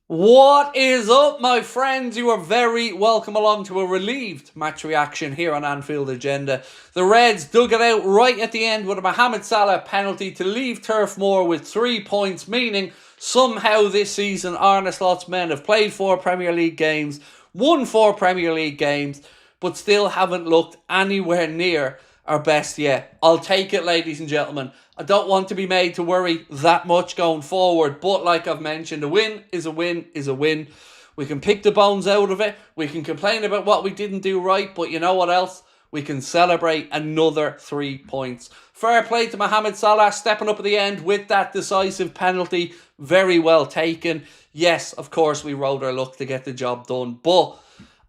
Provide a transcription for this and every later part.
What is up, my friends? You are very welcome along to a relieved match reaction here on Anfield Agenda. The Reds dug it out right at the end with a Mohamed Salah penalty to leave Turf Moor with 3 points, meaning somehow this season Arne Slot's men have played 4 Premier League games, won 4 Premier League games, but still haven't looked anywhere near our best yet. I'll take it, ladies and gentlemen. I don't want to be made to worry that much going forward, but like I've mentioned, a win is a win is a win. We can pick the bones out of it. We can complain about what we didn't do right, but you know what else? We can celebrate another 3 points. Fair play to Mohamed Salah stepping up at the end with that decisive penalty. Very well taken. Yes, of course, we rode our luck to get the job done, but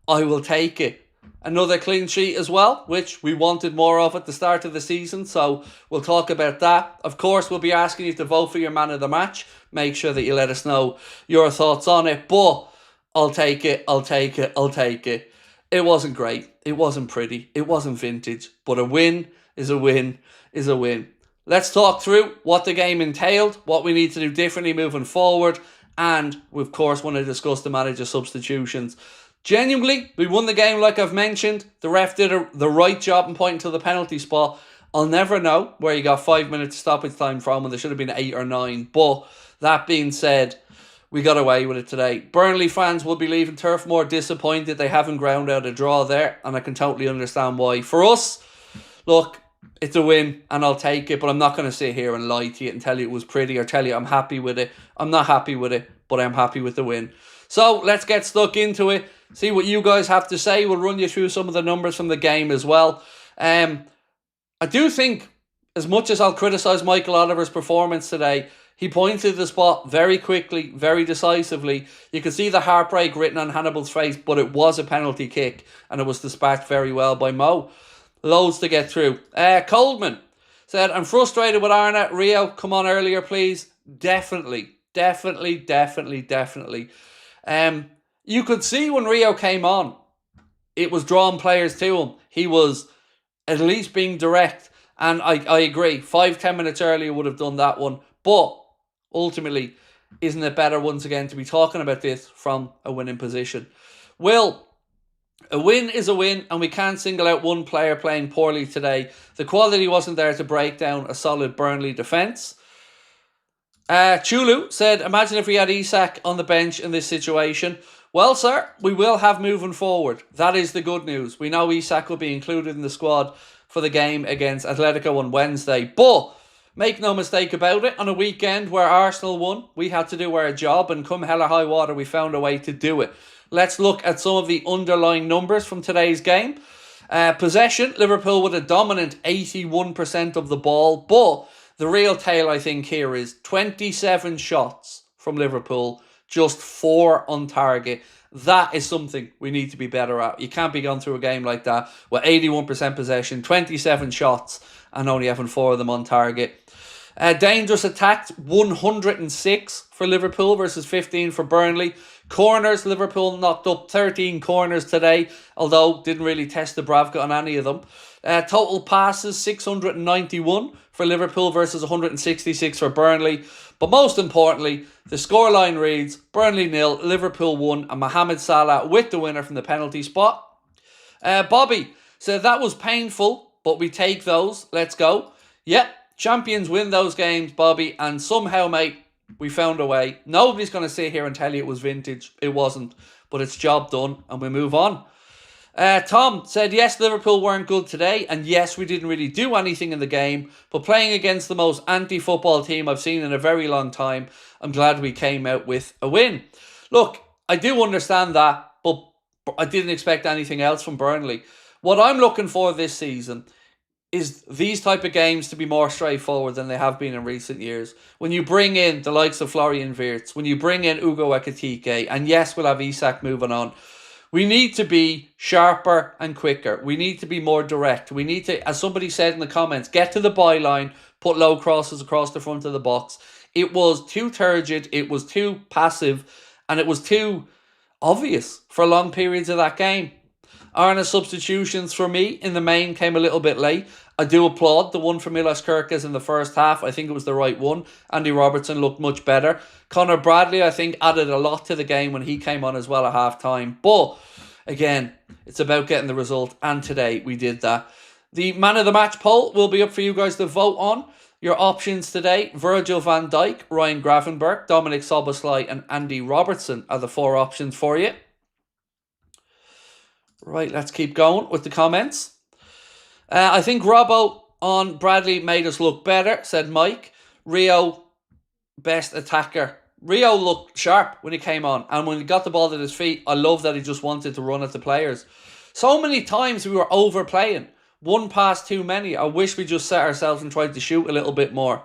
I will take it. Another clean sheet as well, which we wanted more of at the start of the season, so we'll talk about that. Of course, we'll be asking you to vote for your man of the match. Make sure that you let us know your thoughts on it, but I'll take it, I'll take it, I'll take it. It wasn't great, it wasn't pretty, it wasn't vintage, but a win is a win is a win. Let's talk through what the game entailed, what we need to do differently moving forward, and we of course want to discuss the manager substitutions. Genuinely, we won the game like I've mentioned. The ref did the right job in pointing to the penalty spot. I'll never know where he got 5 minutes stoppage time from when there should have been 8 or 9. But that being said, we got away with it today. Burnley fans will be leaving Turf Moor disappointed. They haven't ground out a draw there, and I can totally understand why. For us, look, it's a win and I'll take it, but I'm not going to sit here and lie to you and tell you it was pretty or tell you I'm happy with it. I'm not happy with it, but I'm happy with the win. So let's get stuck into it. See what you guys have to say. We'll run you through some of the numbers from the game as well. I do think, as much as I'll criticise Michael Oliver's performance today, he pointed the spot very quickly, very decisively. You could see the heartbreak written on Hannibal's face, but it was a penalty kick and it was dispatched very well by Mo. Loads to get through. Coleman said, I'm frustrated with Arne. Rio, come on earlier, please. Definitely. You could see when Rio came on, it was drawing players to him. He was at least being direct. And I agree, 5-10 minutes earlier would have done that one. But ultimately, isn't it better once again to be talking about this from a winning position? Will, a win is a win, and we can't single out one player playing poorly today. The quality wasn't there to break down a solid Burnley defence. Chulu said, imagine if we had Isak on the bench in this situation. Well, sir, we will have moving forward. That is the good news. We know Isak will be included in the squad for the game against Atletico on Wednesday. But make no mistake about it, on a weekend where Arsenal won, we had to do our job, and come hell or high water, we found a way to do it. Let's look at some of the underlying numbers from today's game. Possession, Liverpool with a dominant 81% of the ball, but the real tale, I think, here is 27 shots from Liverpool, just 4 on target. That is something we need to be better at. You can't be going through a game like that with 81% possession, 27 shots, and only having 4 of them on target. Dangerous attacks, 106 for Liverpool versus 15 for Burnley. Corners, Liverpool knocked up 13 corners today, although didn't really test the Bravka on any of them. Total passes, 691 for Liverpool versus 166 for Burnley. But most importantly, the scoreline reads Burnley 0, Liverpool 1, and Mohamed Salah with the winner from the penalty spot. Bobby said that was painful, but we take those. Let's go. Yep, champions win those games, Bobby, and somehow, mate, we found a way. Nobody's going to sit here and tell you it was vintage. It wasn't, but it's job done, and we move on. Tom said, yes, Liverpool weren't good today, and yes, we didn't really do anything in the game, but playing against the most anti-football team I've seen in a very long time, I'm glad we came out with a win. Look, I do understand that, but I didn't expect anything else from Burnley. What I'm looking for this season is these type of games to be more straightforward than they have been in recent years. When you bring in the likes of Florian Wirtz, when you bring in Ugo Ekitike, and yes, we'll have Isak moving on, we need to be sharper and quicker. We need to be more direct. We need to, as somebody said in the comments, get to the byline, put low crosses across the front of the box. It was too turgid, it was too passive, and it was too obvious for long periods of that game. Arna's substitutions for me in the main came a little bit late. I do applaud the one for Milos Kerkez in the first half. I think it was the right one. Andy Robertson looked much better. Connor Bradley, I think, added a lot to the game when he came on as well at half time. But again, it's about getting the result, and today we did that. The man of the match poll will be up for you guys to vote on. Your options today: Virgil van Dijk, Ryan Gravenberch, Dominic Szoboszlai and Andy Robertson are the 4 options for you. Right, let's keep going with the comments. I think Robbo on Bradley made us look better, said Mike. Rio, best attacker. Rio looked sharp when he came on, and when he got the ball at his feet, I love that he just wanted to run at the players. So many times we were overplaying. One pass too many. I wish we just set ourselves and tried to shoot a little bit more.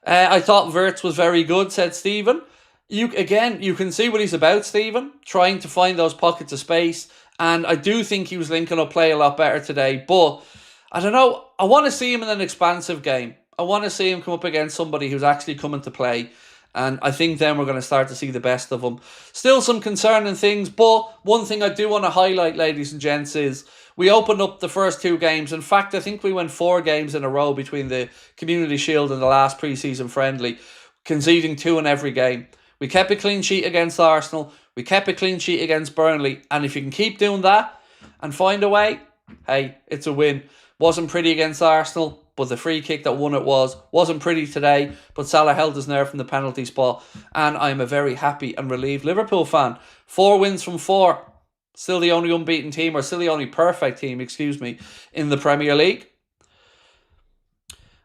I thought Wirtz was very good, said Stephen. You can see what he's about, Stephen. Trying to find those pockets of space. And I do think he was linking up play a lot better today. But, I don't know, I want to see him in an expansive game. I want to see him come up against somebody who's actually coming to play. And I think then we're going to start to see the best of him. Still some concerning things. But one thing I do want to highlight, ladies and gents, is we opened up the first 2 games. In fact, I think we went 4 games in a row between the Community Shield and the last pre-season friendly, conceding 2 in every game. We kept a clean sheet against Arsenal. We kept a clean sheet against Burnley. And if you can keep doing that and find a way, hey, it's a win. Wasn't pretty against Arsenal, but the free kick that won it was. Wasn't pretty today, but Salah held his nerve from the penalty spot. And I'm a very happy and relieved Liverpool fan. 4 wins from 4. Still the only unbeaten team, or still the only perfect team, in the Premier League.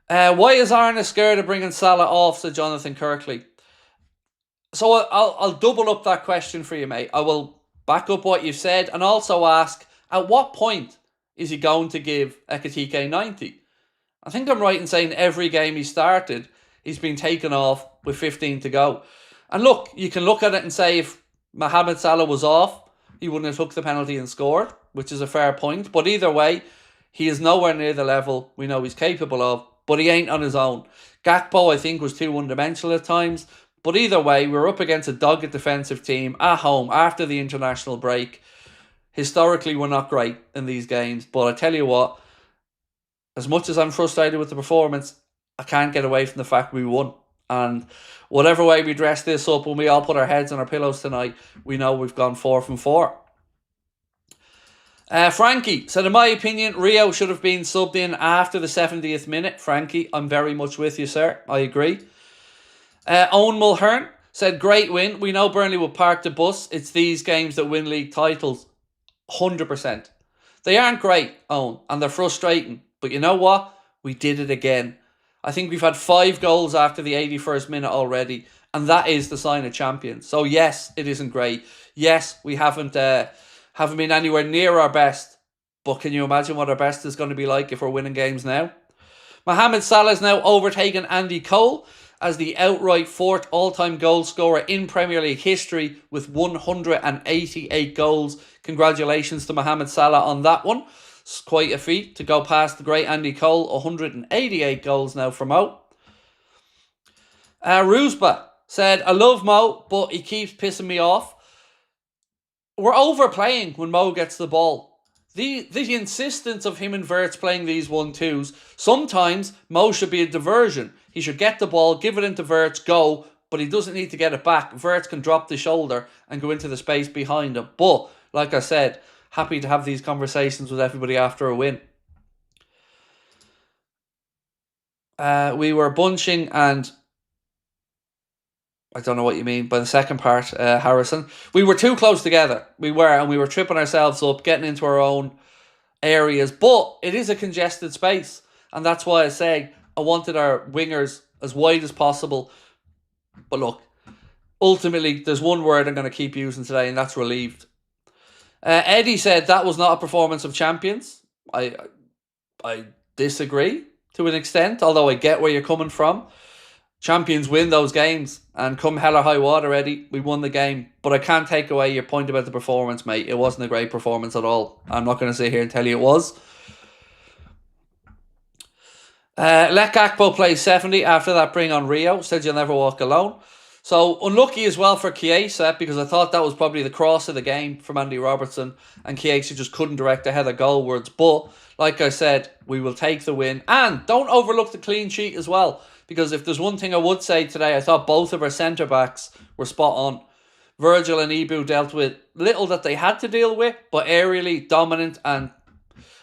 Why is Arna scared of bringing Salah off, said Jonathan Kirkley. So I'll double up that question for you, mate. I will back up what you've said and also ask, at what point is he going to give Ekitike 90? I think I'm right in saying every game he started, he's been taken off with 15 to go. And look, you can look at it and say if Mohamed Salah was off, he wouldn't have took the penalty and scored, which is a fair point. But either way, he is nowhere near the level we know he's capable of, but he ain't on his own. Gakpo, I think, was too one-dimensional at times. But either way, we're up against a dogged defensive team at home after the international break. Historically, we're not great in these games. But I tell you what, as much as I'm frustrated with the performance, I can't get away from the fact we won. And whatever way we dress this up, when we all put our heads on our pillows tonight, we know we've gone 4 from 4. Frankie said, in my opinion, Rio should have been subbed in after the 70th minute. Frankie, I'm very much with you, sir. I agree. Owen Mulhern said, great win. We know Burnley will park the bus. It's these games that win league titles. 100%. They aren't great, Owen, and they're frustrating. But you know what? We did it again. I think we've had 5 goals after the 81st minute already, and that is the sign of champions. So yes, it isn't great. Yes, we haven't been anywhere near our best. But can you imagine what our best is going to be like if we're winning games now? Mohamed Salah has now overtaken Andy Cole as the outright 4th all-time goal scorer in Premier League history with 188 goals. Congratulations to Mohamed Salah on that one. It's quite a feat to go past the great Andy Cole. 188 goals now for Mo. Ruzba said, I love Mo, but he keeps pissing me off. We're overplaying when Mo gets the ball. The insistence of him and Wirtz playing these 1-2s, sometimes Mo should be a diversion. He should get the ball, give it into Wirtz, go, but he doesn't need to get it back. Wirtz can drop the shoulder and go into the space behind him. But, like I said, happy to have these conversations with everybody after a win. We were bunching and I don't know what you mean by the second part, Harrison. We were too close together. We were tripping ourselves up, getting into our own areas. But it is a congested space. And that's why I say I wanted our wingers as wide as possible. But look, ultimately, there's one word I'm going to keep using today, and that's relieved. Eddie said that was not a performance of champions. I disagree to an extent, although I get where you're coming from. Champions win those games, and come hell or high water, Eddie, we won the game. But I can't take away your point about the performance, mate. It wasn't a great performance at all. I'm not going to sit here and tell you it was. Let Gakpo play 70. After that, bring on Rio. Said you'll never walk alone. So unlucky as well for Chiesa, because I thought that was probably the cross of the game from Andy Robertson, and Chiesa just couldn't direct a header goalwards. But like I said, we will take the win, and don't overlook the clean sheet as well, because if there's one thing I would say today, I thought both of our centre backs were spot on. Virgil and Ibu dealt with little that they had to deal with, but aerially dominant. And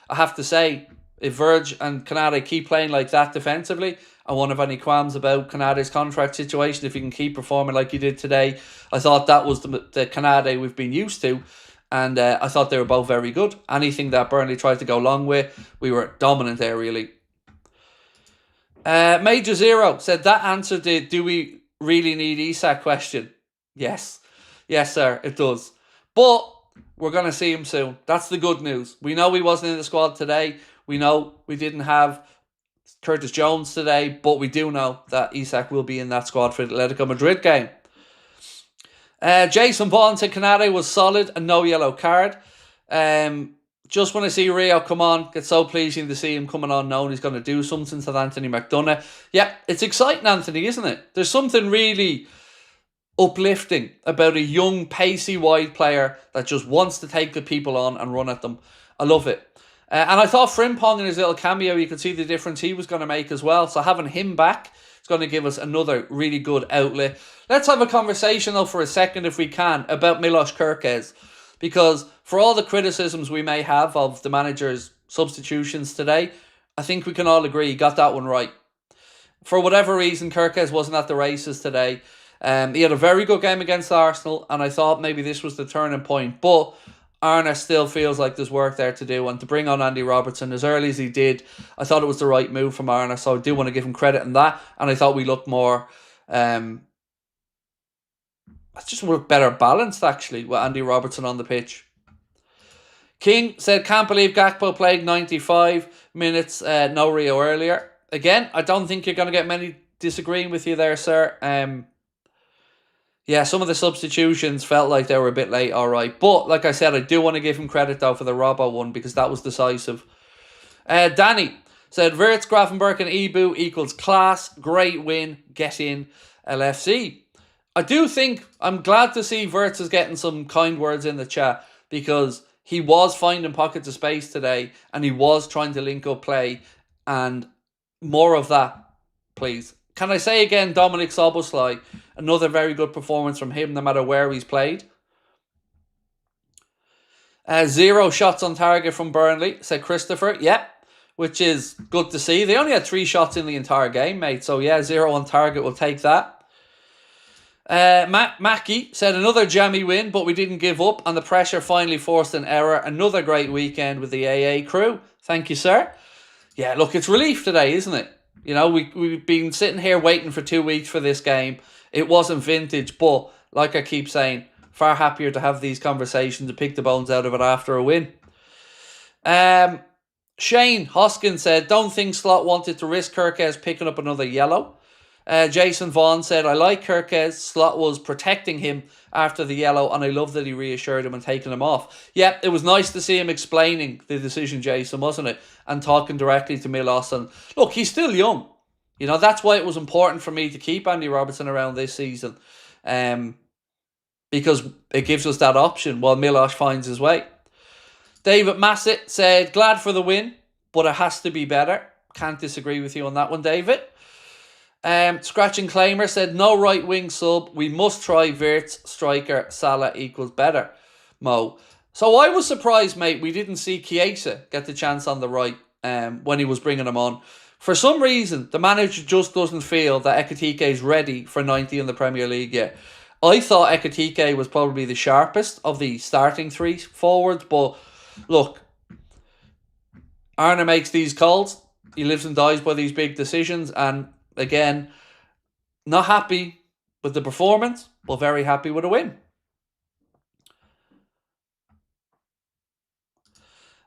I have to say, if Virg and Canade keep playing like that defensively, I won't have any qualms about Canade's contract situation if he can keep performing like he did today. I thought that was the Canade we've been used to, and I thought they were both very good. Anything that Burnley tried to go long with, we were dominant aerially. Major Zero said that answered the "do we really need Isak" question. Yes, sir, it does. But we're going to see him soon. That's the good news. We know he wasn't in the squad today. We know we didn't have Curtis Jones today, but we do know that Isak will be in that squad for the Atletico Madrid game. Jason Vaughan said Canade was solid and no yellow card. Just want to see Rio come on. It's so pleasing to see him coming on knowing he's going to do something, said Anthony McDonough. Yeah, it's exciting, Anthony, isn't it? There's something really uplifting about a young, pacey, wide player that just wants to take the people on and run at them. I love it. And I thought Frimpong in his little cameo, you could see the difference he was going to make as well. So having him back is going to give us another really good outlet. Let's have a conversation, though, for a second, if we can, about Milos Kerkez. Because for all the criticisms we may have of the manager's substitutions today, I think we can all agree he got that one right. For whatever reason, Kerkez wasn't at the races today. He had a very good game against Arsenal, and I thought maybe this was the turning point. But Arne still feels like there's work there to do, and to bring on Andy Robertson as early as he did, I thought it was the right move from Arne, so I do want to give him credit in that, and I thought we looked more, just better balanced actually with Andy Robertson on the pitch. King said, can't believe Gakpo played 95 minutes, no Rio earlier. Again, I don't think you're going to get many disagreeing with you there, sir. Yeah, some of the substitutions felt like they were a bit late, all right. But, like I said, I do want to give him credit, though, for the Robbo one, because that was decisive. Danny said, Wirtz, Gravenberch and Ibu equals class. Great win. Get in, LFC. I do think, I'm glad to see Wirtz is getting some kind words in the chat, because he was finding pockets of space today, and he was trying to link up play, and more of that, please. Can I say again, Dominic Szoboszlai, another very good performance from him, no matter where he's played. 0 shots on target from Burnley, said Christopher. Yep, which is good to see. They only had 3 shots in the entire game, mate. So yeah, 0 on target, we'll take that. Mackie said another jammy win, but we didn't give up, and the pressure finally forced an error. Another great weekend with the AA crew. Thank you, sir. Yeah, look, it's relief today, isn't it? You know, we've been sitting here waiting for 2 weeks for this game. It wasn't vintage, but like I keep saying, far happier to have these conversations and pick the bones out of it after a win. Shane Hoskin said, don't think Slot wanted to risk Kerkez picking up another yellow. Jason Vaughan said, I like Kerkez. Slot was protecting him after the yellow, and I love that he reassured him and taking him off. Yeah, it was nice to see him explaining the decision, Jason, wasn't it? And talking directly to Milos. And look, he's still young. You know, that's why it was important for me to keep Andy Robertson around this season. Because it gives us that option while Milos finds his way. David Massett said, glad for the win, but it has to be better. Can't disagree with you on that one, David. Scratching Claimer said, no right wing sub. We must try Wirtz, striker, Salah equals better. Mo. So I was surprised, mate, we didn't see Chiesa get the chance on the right when he was bringing him on. For some reason, the manager just doesn't feel that Ekitike is ready for 90 in the Premier League yet. I thought Ekitike was probably the sharpest of the starting 3 forwards, but look, Arne makes these calls. He lives and dies by these big decisions, and again, not happy with the performance, but very happy with a win.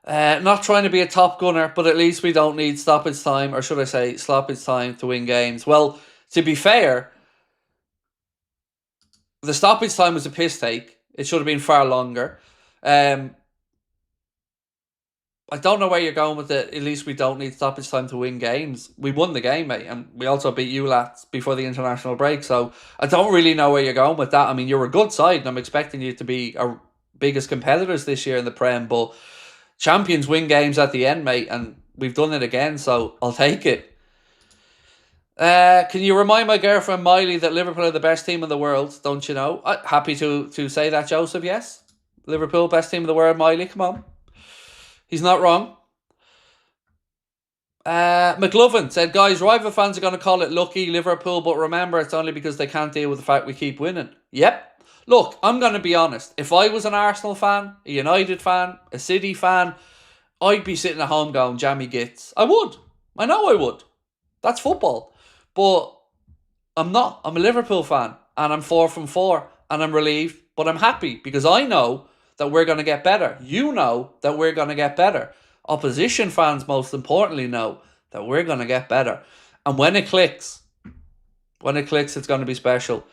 Not trying to be a top gunner, but at least we don't need stoppage time, or should I say stoppage time, to win games. Well, to be fair, the stoppage time was a piss take. It should have been far longer. I don't know where you're going with it. At least we don't need stoppage time to win games. We won the game, mate, and we also beat you lads before the international break. So I don't really know where you're going with that. I mean, you're a good side, and I'm expecting you to be our biggest competitors this year in the Prem. But champions win games at the end, mate, and we've done it again. So I'll take it. Can you remind my girlfriend Miley that Liverpool are the best team in the world? Don't you know? Happy to say that, Joseph. Yes, Liverpool best team in the world. Miley, come on. He's not wrong. McLovin said, guys, rival fans are going to call it lucky Liverpool, but remember, it's only because they can't deal with the fact we keep winning. Yep. Look, I'm going to be honest. If I was an Arsenal fan, a United fan, a City fan, I'd be sitting at home going, jammy gits. I would. I know I would. That's football. But I'm not. I'm a Liverpool fan, and I'm 4 from 4, and I'm relieved, but I'm happy because I know that we're going to get better. You know that we're going to get better. Opposition fans, most importantly, know that we're going to get better. And when it clicks, it's going to be special.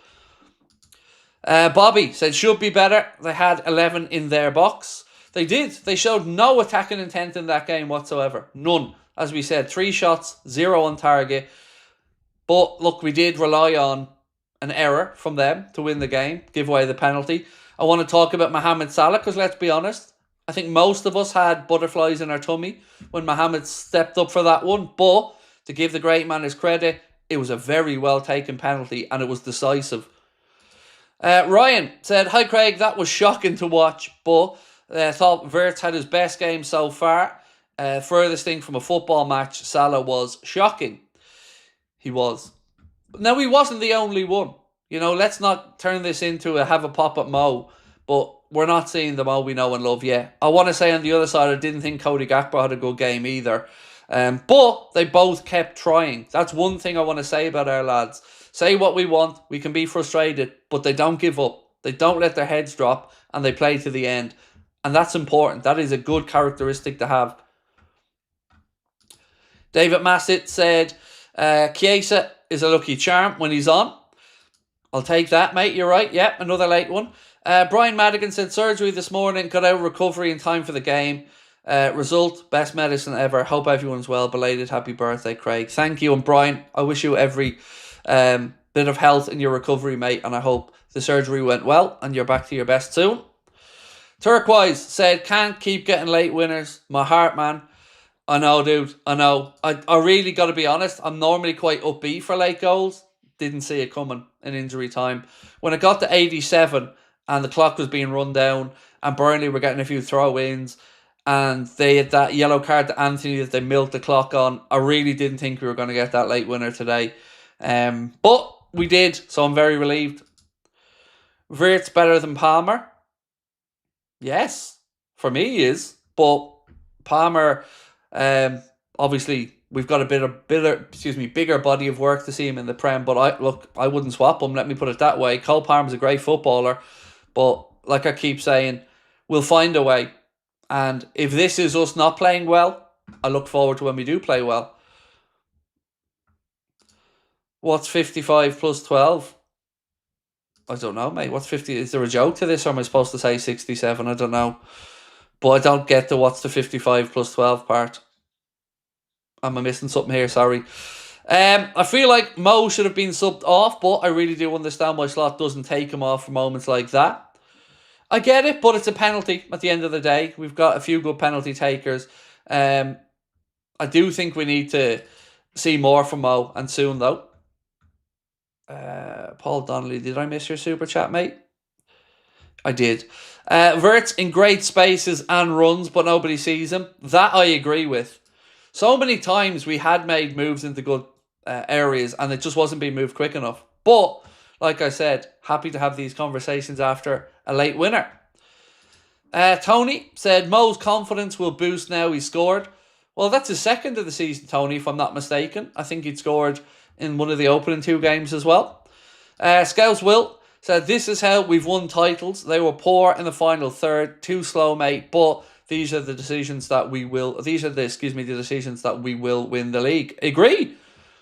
Bobby said, should be better. They had 11 in their box. They did. They showed no attacking intent in that game whatsoever. None. As we said, 3 shots, 0 on target. But look, we did rely on an error from them to win the game, give away the penalty. I want to talk about Mohamed Salah because let's be honest, I think most of us had butterflies in our tummy when Mohamed stepped up for that one. But to give the great man his credit, it was a very well taken penalty and it was decisive. Ryan said, hi Craig, that was shocking to watch, but I thought Wirtz had his best game so far. Furthest thing from a football match, Salah was shocking. He was. Now, he wasn't the only one. You know, let's not turn this into a have a pop at Mo, but we're not seeing the Mo we know and love yet. I want to say on the other side, I didn't think Cody Gakpo had a good game either. But they both kept trying. That's one thing I want to say about our lads. Say what we want, we can be frustrated, but they don't give up. They don't let their heads drop, and they play to the end. And that's important. That is a good characteristic to have. David Massett said, Chiesa is a lucky charm when he's on. I'll take that, mate. You're right. Yep, another late one. Brian Madigan said, surgery this morning, got out recovery in time for the game. Result, best medicine ever. Hope everyone's well. Belated happy birthday, Craig. Thank you. And Brian, I wish you every bit of health in your recovery, mate. And I hope the surgery went well and you're back to your best soon. Turquoise said, can't keep getting late winners. My heart, man. I know, dude. I know. I really got to be honest. I'm normally quite upbeat for late goals. Didn't see it coming in injury time. When it got to 87 and the clock was being run down and Burnley were getting a few throw-ins and they had that yellow card to Anthony that they milked the clock on, I really didn't think we were going to get that late winner today. But we did, so I'm very relieved. Wirtz better than Palmer? Yes. For me, he is. But Palmer... obviously, we've got a bigger body of work to see him in the Prem. But I wouldn't swap him. Let me put it that way. Cole Palmer's a great footballer, but like I keep saying, we'll find a way. And if this is us not playing well, I look forward to when we do play well. What's 55 plus 12? I don't know, mate. What's 50? Is there a joke to this, or am I supposed to say 67? I don't know. But I don't get the what's the 55 plus 12 part. Am I missing something here? Sorry. I feel like Mo should have been subbed off, but I really do understand why Slot doesn't take him off for moments like that. I get it, but it's a penalty at the end of the day. We've got a few good penalty takers. I do think we need to see more from Mo, and soon though. Paul Donnelly, did I miss your super chat, mate? I did. Wirtz in great spaces and runs, but nobody sees him. That I agree with. So many times we had made moves into good areas and it just wasn't being moved quick enough. But, like I said, happy to have these conversations after a late winner. Tony said, Mo's confidence will boost now he scored. Well, that's his second of the season, Tony, if I'm not mistaken. I think he'd scored in one of the opening 2 games as well. Scouts Will said, this is how we've won titles. They were poor in the final third, too slow, mate, but these are the decisions that we will win the league. Agree.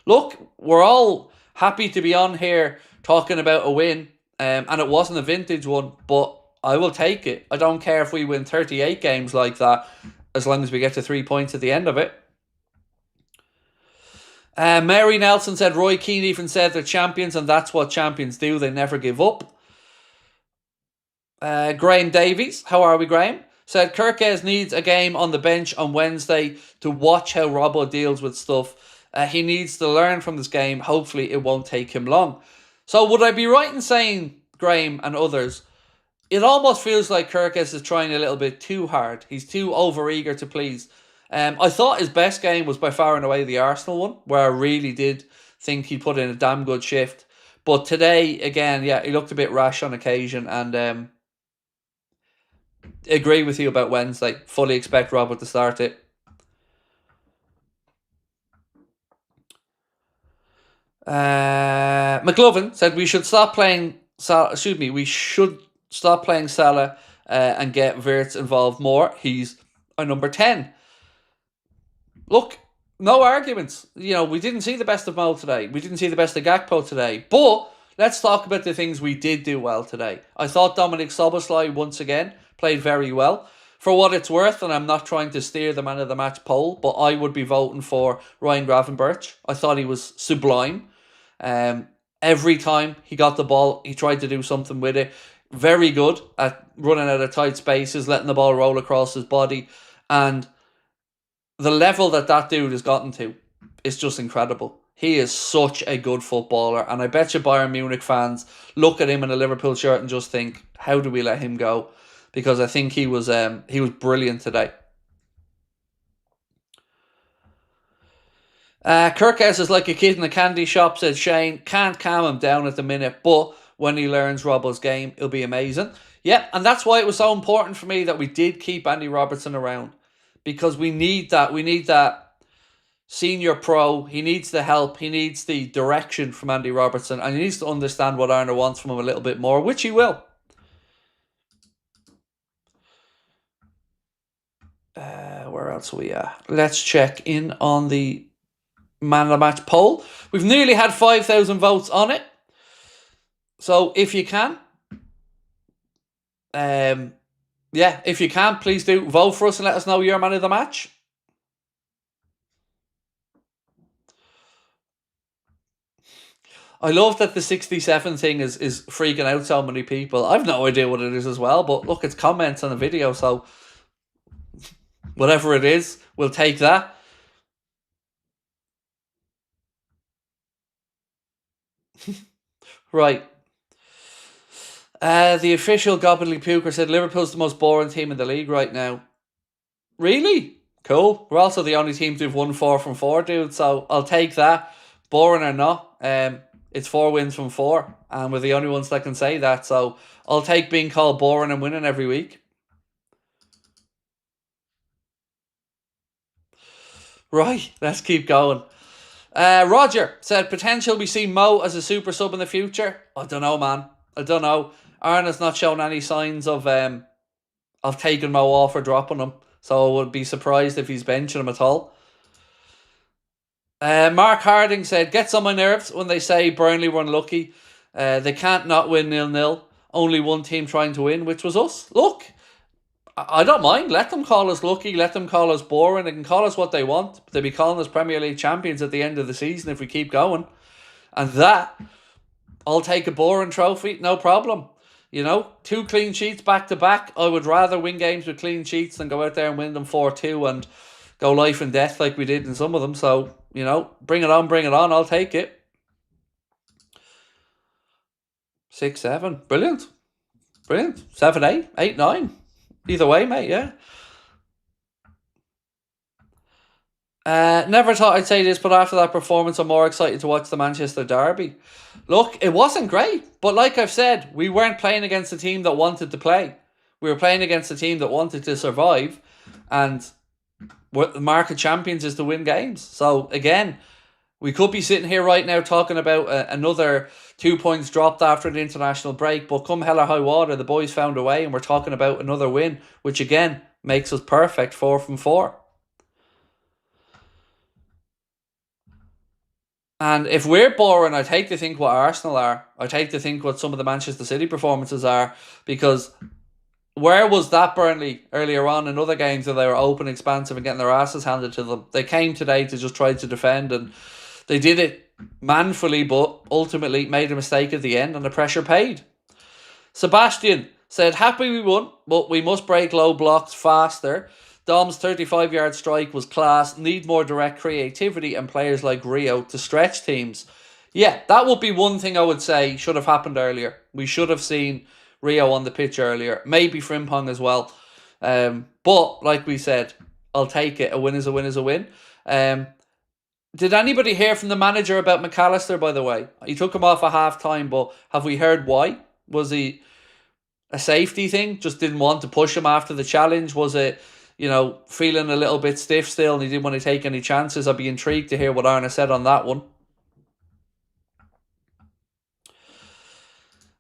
Look, we're all happy to be on here talking about a win, and it wasn't a vintage one, but I will take it. I don't care if we win 38 games like that. as long as we get to 3 points at the end of it. Mary Nelson said, Roy Keane even said they're champions, and that's what champions do. They never give up. Graham Davies, how are we, Graham? Said, Kirkes needs a game on the bench on Wednesday to watch how Robbo deals with stuff. He needs to learn from this game. Hopefully it won't take him long. So would I be right in saying, Graham and others, it almost feels like Kirkes is trying a little bit too hard. He's too overeager to please. I thought his best game was by far and away the Arsenal one, where I really did think he put in a damn good shift. But today, again, yeah, he looked a bit rash on occasion, and agree with you about Wednesday. Fully expect Robert to start it. McLovin said we should stop playing Salah. We should stop playing Salah and get Wirtz involved more. He's a number 10. Look, no arguments. You know, we didn't see the best of Mo today. We didn't see the best of Gakpo today. But let's talk about the things we did do well today. I thought Dominic Szoboszlai once again played very well. For what it's worth, and I'm not trying to steer the man of the match poll, but I would be voting for Ryan Gravenberch. I thought he was sublime. Every time he got the ball, he tried to do something with it. Very good at running out of tight spaces, letting the ball roll across his body. And the level that dude has gotten to is just incredible. He is such a good footballer. And I bet you Bayern Munich fans look at him in a Liverpool shirt and just think, how do we let him go? Because I think he was brilliant today. Kirkes is like a kid in a candy shop, said Shane. Can't calm him down at the minute, but when he learns Robbo's game, it'll be amazing. Yeah, and that's why it was so important for me that we did keep Andy Robertson around. Because we need that. We need that senior pro. He needs the help. He needs the direction from Andy Robertson. And he needs to understand what Arne wants from him a little bit more, which he will. Where else are we at? Let's check in on the Man of the Match poll. We've nearly had 5,000 votes on it. So if you can, if you can, please do vote for us and let us know your Man of the Match. I love that the 67 thing is freaking out so many people. I've no idea what it is as well, but look, it's comments on the video, so whatever it is, we'll take that. Right. The official gobbledygooker said Liverpool's the most boring team in the league right now. Really? Cool. We're also the only team to have won 4 from 4, dude, so I'll take that. Boring or not, it's 4 wins from 4, and we're the only ones that can say that, so I'll take being called boring and winning every week. Right, let's keep going. Roger said, potential we see Mo as a super sub in the future. I don't know, man. I don't know. Arne's not shown any signs of taking Mo off or dropping him, so I would be surprised if he's benching him at all. Mark Harding said, gets on my nerves when they say Burnley were unlucky. They can't not win 0-0. Only one team trying to win, which was us. Look, I don't mind. Let them call us lucky. Let them call us boring. They can call us what they want. But they'll be calling us Premier League champions at the end of the season if we keep going. And that, I'll take a boring trophy. No problem. You know, 2 clean sheets back to back. I would rather win games with clean sheets than go out there and win them 4-2 and go life and death like we did in some of them. So, you know, bring it on, bring it on. I'll take it. 6-7. Brilliant. Brilliant. 7-8. 8-9. Either way, mate, yeah. Never thought I'd say this, but after that performance, I'm more excited to watch the Manchester derby. Look, it wasn't great, but like I've said, we weren't playing against a team that wanted to play. We were playing against a team that wanted to survive, and the market champions is to win games. So, again, we could be sitting here right now talking about another 2 points dropped after the international break, but come hell or high water, the boys found a way, and we're talking about another win, which again makes us perfect, 4 from 4. And if we're boring, I'd hate to think what Arsenal are. I'd hate to think what some of the Manchester City performances are, because Where was that Burnley earlier on in other games where they were open, expansive, and getting their asses handed to them? They came today to just try to defend, and they did it manfully, but ultimately made a mistake at the end, and the pressure paid. Sebastian said, happy we won, but we must break low blocks faster. Dom's 35-yard strike was class. Need more direct creativity and players like Rio to stretch teams. Yeah, that would be one thing I would say should have happened earlier. We should have seen Rio on the pitch earlier. Maybe Frimpong as well. But, like we said, I'll take it. A win is a win is a win. Did anybody hear from the manager about McAllister, by the way? He took him off at half-time, but have we heard why? Was he a safety thing? Just didn't want to push him after the challenge? Was it, feeling a little bit stiff still and he didn't want to take any chances? I'd be intrigued to hear what Arne said on that one.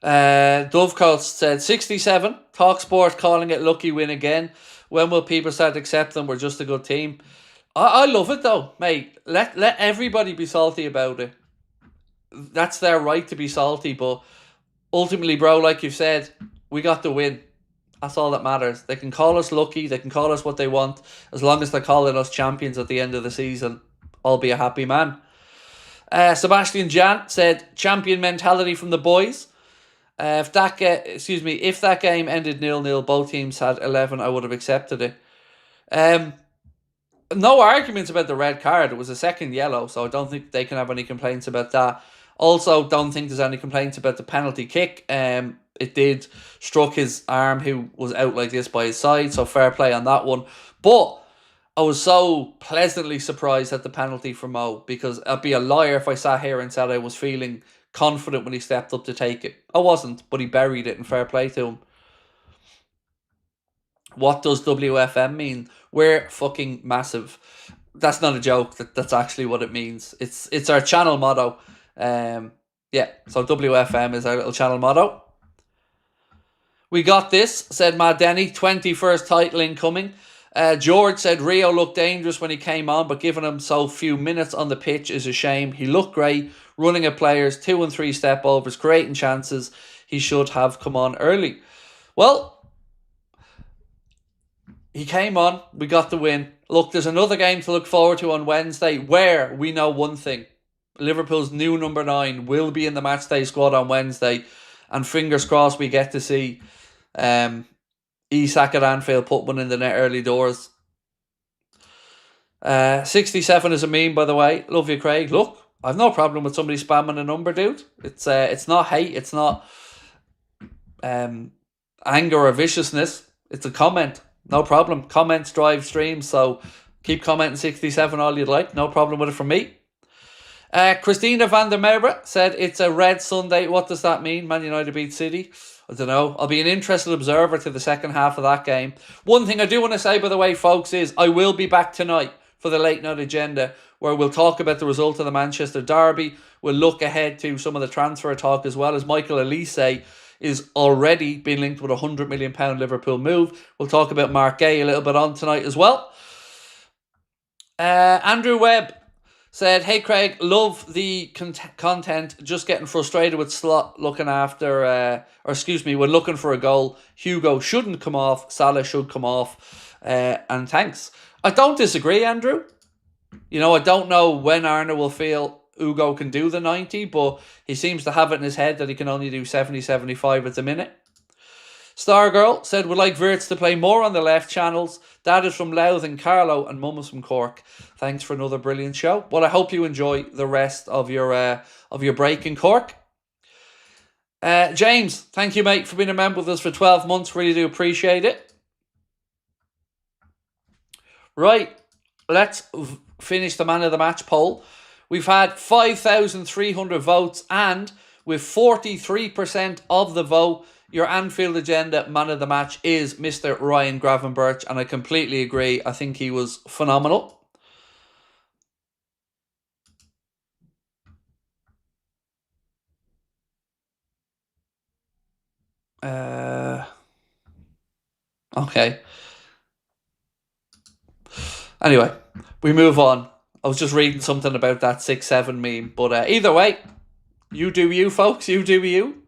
Dovecoat said 67. Talksport calling it lucky win again. When will people start to accept them? We're just a good team. I love it though, mate. Let everybody be salty about it. That's their right to be salty, but ultimately, bro, like you've said, we got the win. That's all that matters. They can call us lucky, they can call us what they want. As long as they're calling us champions at the end of the season, I'll be a happy man. Sebastian Jan said champion mentality from the boys. If that game ended 0-0, both teams had 11, I would have accepted it. No arguments about the red card. It was a second yellow, so I don't think they can have any complaints about that. Also, don't think there's any complaints about the penalty kick. It did struck his arm, who was out like this by his side, so fair play on that one. But I was so pleasantly surprised at the penalty from Mo, because I'd be a liar if I sat here and said I was feeling confident when he stepped up to take it. I wasn't, but he buried it, and fair play to him. What does WFM mean? We're fucking massive. That's not a joke. That's actually what it means. It's our channel motto. So WFM is our little channel motto. We got this, said Matt Denny. 21st title incoming. George said Rio looked dangerous when he came on, but giving him so few minutes on the pitch is a shame. He looked great, running at players, 2 and 3 step overs, creating chances. He should have come on early. Well, he came on, we got the win. Look, there's another game to look forward to on Wednesday, where we know one thing. Liverpool's new number 9 will be in the matchday squad on Wednesday, and fingers crossed we get to see Isak at Anfield put one in the net early doors. 67 is a meme, by the way. Love you, Craig. Look, I've no problem with somebody spamming a number, dude. It's not hate, it's not anger or viciousness. It's a comment. No problem. Comments drive streams, so keep commenting 67 all you'd like. No problem with it from me. Christina van der Merwe said it's a red Sunday. What does that mean? Man United beat City? I don't know. I'll be an interested observer to the second half of that game. One thing I do want to say, by the way, folks, is I will be back tonight for the late night agenda, where we'll talk about the result of the Manchester derby. We'll look ahead to some of the transfer talk, as well as Michael Elise is already being linked with a £100 million Liverpool move. We'll talk about Mark Gay a little bit on tonight as well. Andrew Webb said, hey Craig, love the content, just getting frustrated with Slot looking after, when looking for a goal. Hugo shouldn't come off, Salah should come off, and thanks. I don't disagree, Andrew. I don't know when Arne will feel Hugo can do the 90, but he seems to have it in his head that he can only do 70, 75 at the minute. Stargirl said, would like Wirtz to play more on the left channels. Dad is from Louth and Carlow, and Mum is from Cork. Thanks for another brilliant show. Well, I hope you enjoy the rest of your break in Cork. James, thank you, mate, for being a member with us for 12 months. Really do appreciate it. Right, let's finish the man of the match poll. We've had 5,300 votes, and with 43% of the vote, your Anfield Agenda man of the match is Mr. Ryan Gravenberch, and I completely agree. I think he was phenomenal. Okay. Anyway, we move on. I was just reading something about that 6-7 meme, but either way, you do you, folks. You do you.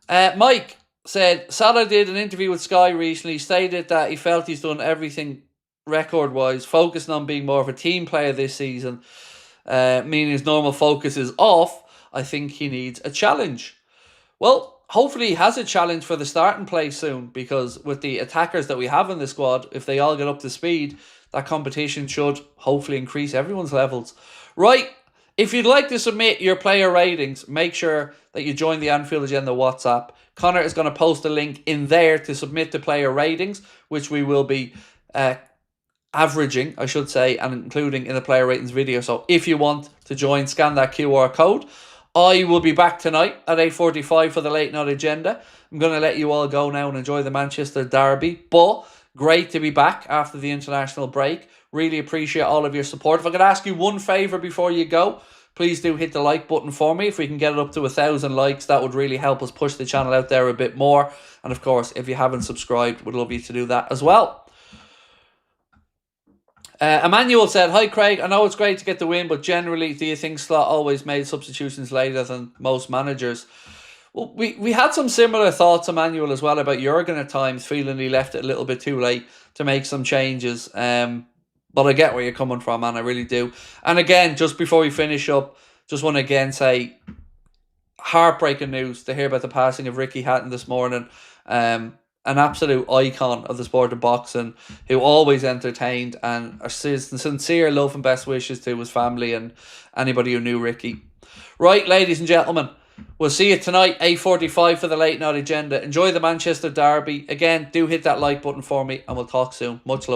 Mike said, Salah did an interview with Sky recently, stated that he felt he's done everything record-wise, focusing on being more of a team player this season, meaning his normal focus is off. I think he needs a challenge. Well, hopefully he has a challenge for the starting place soon, because with the attackers that we have in the squad, if they all get up to speed, that competition should hopefully increase everyone's levels. Right, if you'd like to submit your player ratings, make sure that you join the Anfield Agenda WhatsApp. Connor is going to post a link in there to submit the player ratings, which we will be averaging, I should say, and including in the player ratings video. So if you want to join, scan that QR code. I will be back tonight at 8:45 for the late night agenda. I'm going to let you all go now and enjoy the Manchester derby. But great to be back after the international break. Really appreciate all of your support. If I could ask you one favour before you go, please do hit the like button for me. If we can get it up to 1,000 likes, that would really help us push the channel out there a bit more. And of course, if you haven't subscribed, would love you to do that as well. Emmanuel said, hi Craig, I know it's great to get the win, but generally, do you think Slot always made substitutions later than most managers? Well, we had some similar thoughts, Emmanuel, as well, about Jurgen at times, feeling he left it a little bit too late to make some changes. But I get where you're coming from, man, I really do. And again, just before we finish up, just want to again say, heartbreaking news to hear about the passing of Ricky Hatton this morning. An absolute icon of the sport of boxing, who always entertained, and our sincere love and best wishes to his family and anybody who knew Ricky. Right, ladies and gentlemen, we'll see you tonight, 8:45 for the late night agenda. Enjoy the Manchester derby. Again, do hit that like button for me, and we'll talk soon. Much love.